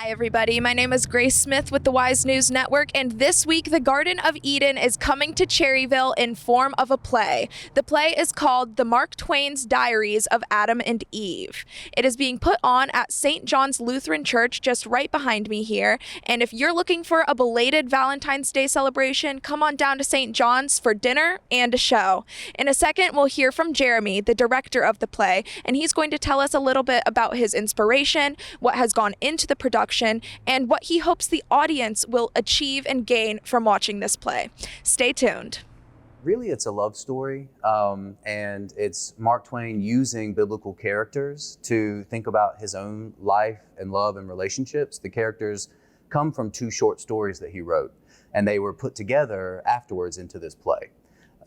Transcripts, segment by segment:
Hi, everybody. My name is Grace Smith with the Wise News Network, and this week, the Garden of Eden is coming to Cherryville in form of a play. The play is called The Mark Twain's Diaries of Adam and Eve. It is being put on at St. John's Lutheran Church, just right behind me here, and if you're looking for a belated Valentine's Day celebration, come on down to St. John's for dinner and a show. In a second, we'll hear from Jeremy, the director of the play, and he's going to tell us a little bit about his inspiration, what has gone into the production, and what he hopes the audience will achieve and gain from watching this play. Stay tuned. Really, it's a love story, and it's Mark Twain using biblical characters to think about his own life and love and relationships. The characters come from two short stories that he wrote, and they were put together afterwards into this play.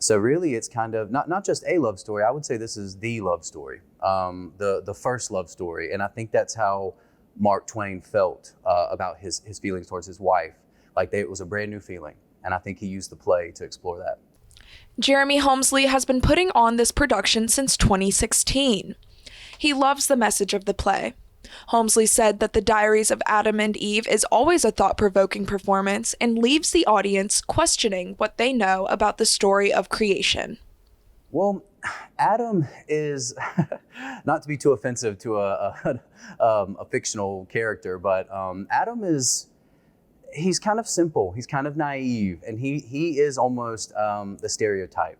So really, it's kind of not just a love story. I would say this is the love story, the first love story, and I think that's how Mark Twain felt about his feelings towards his wife. It was a brand new feeling, and I think he used the play to explore that. Jeremy Holmesley has been putting on this production since 2016. He loves the message of the play. Holmesley said that the Diaries of Adam and Eve is always a thought-provoking performance and leaves the audience questioning what they know about the story of creation. Well, Adam is, not to be too offensive to a fictional character, but he's kind of simple, he's kind of naive, and he is almost the stereotype.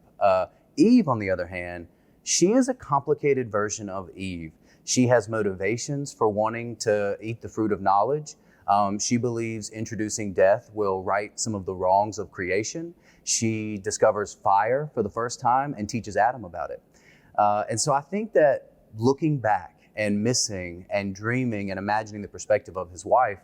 Eve, on the other hand, she is a complicated version of Eve. She has motivations for wanting to eat the fruit of knowledge. She believes introducing death will right some of the wrongs of creation. She discovers fire for the first time and teaches Adam about it. And so I think that looking back and missing and dreaming and imagining the perspective of his wife,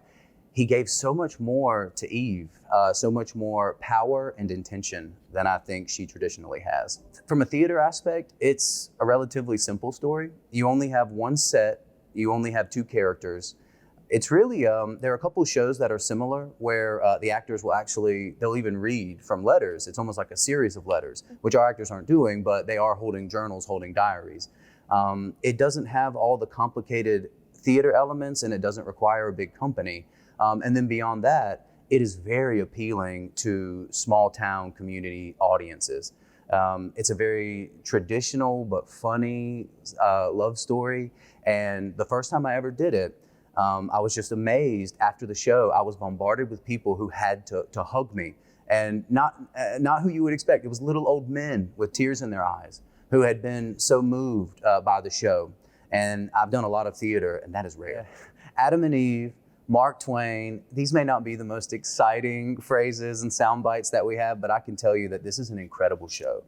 he gave so much more to Eve, so much more power and intention than I think she traditionally has. From a theater aspect, it's a relatively simple story. You only have one set, you only have two characters. It's really, there are a couple of shows that are similar where the actors they'll even read from letters. It's almost like a series of letters, which our actors aren't doing, but they are holding journals, holding diaries. It doesn't have all the complicated theater elements, and it doesn't require a big company. And then beyond that, it is very appealing to small town community audiences. It's a very traditional but funny love story. And the first time I ever did it, I was just amazed. After the show, I was bombarded with people who had to hug me, and not who you would expect. It was little old men with tears in their eyes who had been so moved by the show. And I've done a lot of theater, and that is rare. Adam and Eve, Mark Twain, these may not be the most exciting phrases and sound bites that we have, but I can tell you that this is an incredible show.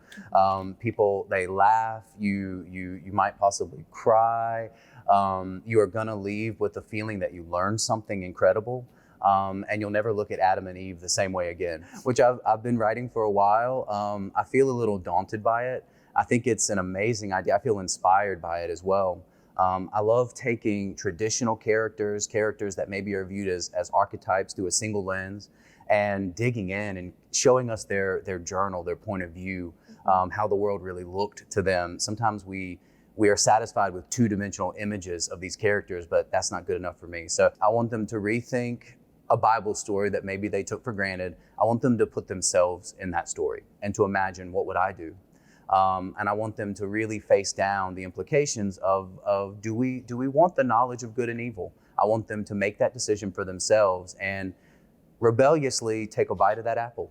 People, they laugh, you might possibly cry. You are gonna leave with the feeling that you learned something incredible, and you'll never look at Adam and Eve the same way again, which I've been writing for a while. I feel a little daunted by it. I think it's an amazing idea. I feel inspired by it as well. I love taking traditional characters that maybe are viewed as archetypes through a single lens, and digging in and showing us their journal, their point of view, how the world really looked to them. Sometimes we are satisfied with two-dimensional images of these characters, but that's not good enough for me. So I want them to rethink a Bible story that maybe they took for granted. I want them to put themselves in that story and to imagine, what would I do? And I want them to really face down the implications of do we want the knowledge of good and evil? I want them to make that decision for themselves and rebelliously take a bite of that apple.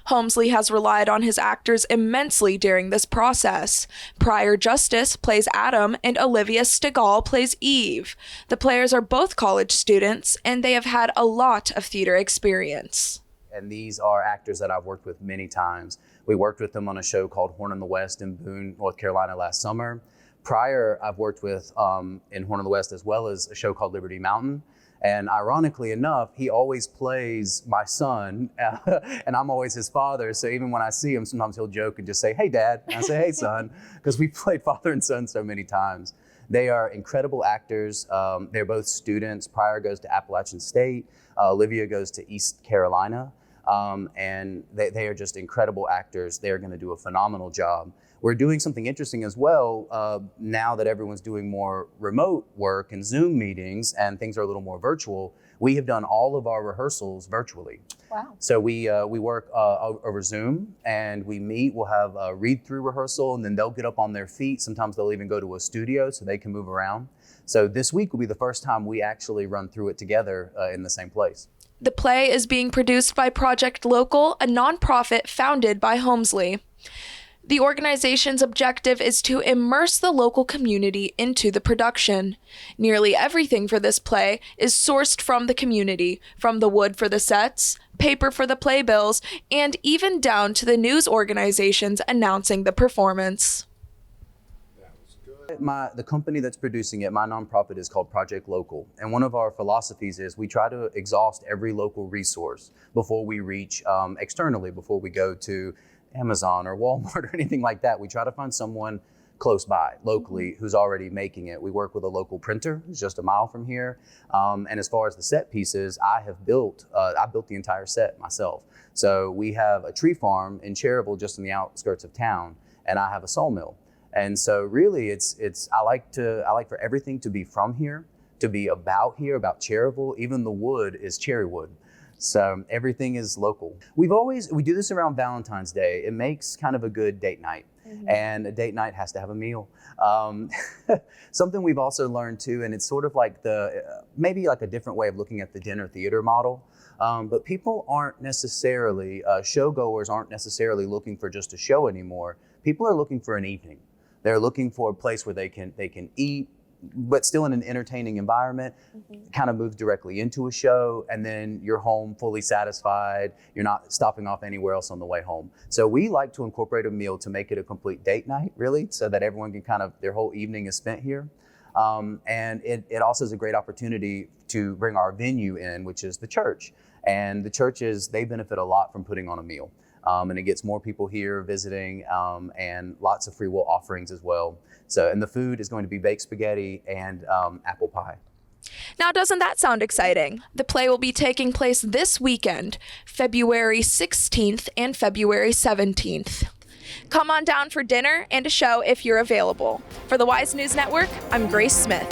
Holmesley has relied on his actors immensely during this process. Prior Justice plays Adam and Olivia Stegall plays Eve. The players are both college students, and they have had a lot of theater experience. And these are actors that I've worked with many times. We worked with them on a show called Horn in the West in Boone, North Carolina last summer. Prior, I've worked with in Horn in the West as well as a show called Liberty Mountain. And ironically enough, he always plays my son, and I'm always his father. So even when I see him, sometimes he'll joke and just say, "Hey, Dad." And I say, "Hey, son," because we played father and son so many times. They are incredible actors. They're both students. Prior goes to Appalachian State. Olivia goes to East Carolina. And they are just incredible actors. They're going to do a phenomenal job. We're doing something interesting as well now that everyone's doing more remote work and Zoom meetings and things are a little more virtual. We have done all of our rehearsals virtually. Wow. So we work over Zoom and we meet. We'll have a read-through rehearsal and then they'll get up on their feet. Sometimes they'll even go to a studio so they can move around. So this week will be the first time we actually run through it together in the same place. The play is being produced by Project Local, a nonprofit founded by Holmesley. The organization's objective is to immerse the local community into the production. Nearly everything for this play is sourced from the community, from the wood for the sets, paper for the playbills, and even down to the news organizations announcing the performance. The company that's producing it, my nonprofit, is called Project Local. And one of our philosophies is we try to exhaust every local resource before we reach externally, before we go to Amazon or Walmart or anything like that. We try to find someone close by, locally, who's already making it. We work with a local printer who's just a mile from here. And as far as the set pieces, I built the entire set myself. So we have a tree farm in Cherryville, just in the outskirts of town, and I have a sawmill. And so really I like for everything to be from here, to be about here, about Cherryville. Even the wood is cherry wood. So everything is local. We do this around Valentine's Day. It makes kind of a good date night. Mm-hmm. And a date night has to have a meal. Something we've also learned too, and it's sort of like maybe like a different way of looking at the dinner theater model. But people aren't necessarily, showgoers aren't necessarily looking for just a show anymore. People are looking for an evening. They're looking for a place where they can eat, but still in an entertaining environment, kind of move directly into a show, and then you're home fully satisfied. You're not stopping off anywhere else on the way home. So we like to incorporate a meal to make it a complete date night, really, so that everyone can their whole evening is spent here. And it also is a great opportunity to bring our venue in, which is the church. And the churches, they benefit a lot from putting on a meal. And it gets more people here visiting, and lots of free will offerings as well. So, and the food is going to be baked spaghetti and apple pie. Now, doesn't that sound exciting? The play will be taking place this weekend, February 16th and February 17th. Come on down for dinner and a show if you're available. For the Wise News Network, I'm Grace Smith.